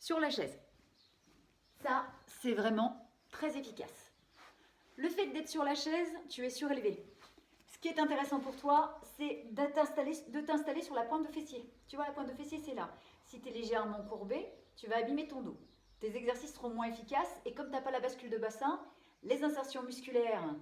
sur la chaise. Ça, c'est vraiment très efficace. Le fait d'être sur la chaise, tu es surélevé. Ce qui est intéressant pour toi, c'est de t'installer sur la pointe de fessier. Tu vois, la pointe de fessier, c'est là. Si tu es légèrement courbé, tu vas abîmer ton dos. Tes exercices seront moins efficaces et comme tu n'as pas la bascule de bassin, les insertions musculaires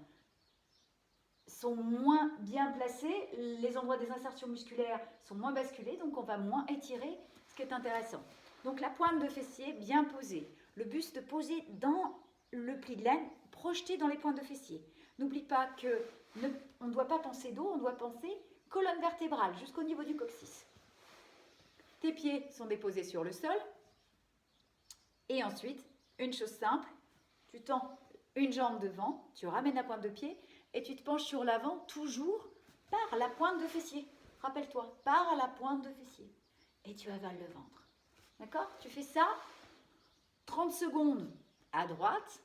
sont moins bien placées, les endroits des insertions musculaires sont moins basculés, donc on va moins étirer, ce qui est intéressant. Donc la pointe de fessier bien posée, le buste posé dans le pli de laine, projeté dans les pointes de fessier. N'oublie pas qu'on ne doit pas penser dos, on doit penser colonne vertébrale jusqu'au niveau du coccyx. Tes pieds sont déposés sur le sol. Et ensuite, une chose simple, tu tends une jambe devant, tu ramènes la pointe de pied et tu te penches sur l'avant toujours par la pointe de fessier. Rappelle-toi, par la pointe de fessier. Et tu avales le ventre. D'accord? Tu fais ça 30 secondes à droite,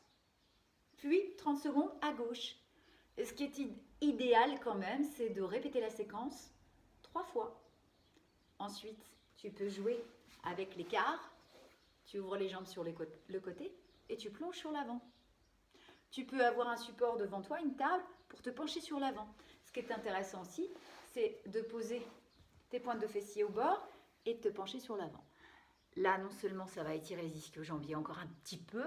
puis 30 secondes à gauche. Et ce qui est idéal quand même, c'est de répéter la séquence 3 fois. Ensuite, tu peux jouer avec l'écart. Tu ouvres les jambes sur le côté et tu plonges sur l'avant. Tu peux avoir un support devant toi, une table, pour te pencher sur l'avant. Ce qui est intéressant aussi, c'est de poser tes pointes de fessier au bord et de te pencher sur l'avant. Là, non seulement ça va étirer les ischio-jambiers encore un petit peu,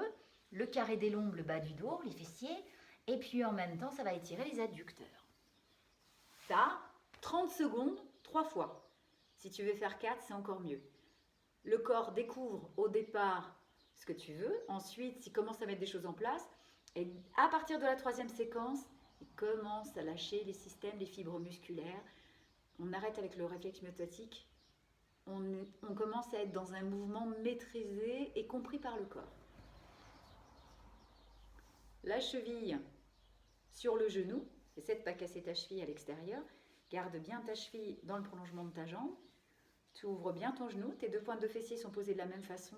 le carré des lombes, le bas du dos, les fessiers, et puis en même temps, ça va étirer les adducteurs. Ça, 30 secondes, 3 fois. Si tu veux faire 4, c'est encore mieux. Le corps découvre au départ ce que tu veux. Ensuite, il commence à mettre des choses en place. Et à partir de la 3e séquence, il commence à lâcher les systèmes, les fibres musculaires. On arrête avec le réflexe myotatique. On commence à être dans un mouvement maîtrisé et compris par le corps. La cheville sur le genou. Essaie de ne pas casser ta cheville à l'extérieur. Garde bien ta cheville dans le prolongement de ta jambe. Tu ouvres bien ton genou, tes 2 pointes de fessier sont posées de la même façon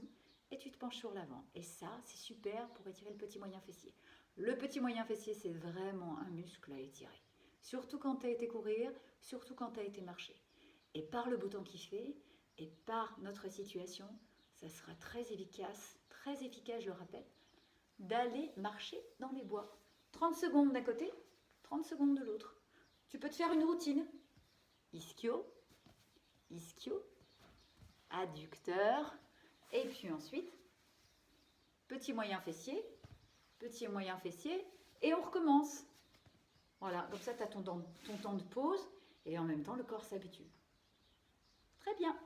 et tu te penches sur l'avant. Et ça, c'est super pour étirer le petit moyen fessier. Le petit moyen fessier, c'est vraiment un muscle à étirer. Surtout quand tu as été courir, surtout quand tu as été marcher. Et par le beau temps qu'il fait et par notre situation, ça sera très efficace, je le rappelle, d'aller marcher dans les bois. 30 secondes d'un côté, 30 secondes de l'autre. Tu peux te faire une routine. Ischio, ischio, adducteur, et puis ensuite, petit moyen fessier, et on recommence. Voilà, comme ça tu as ton temps de pause, et en même temps le corps s'habitue. Très bien.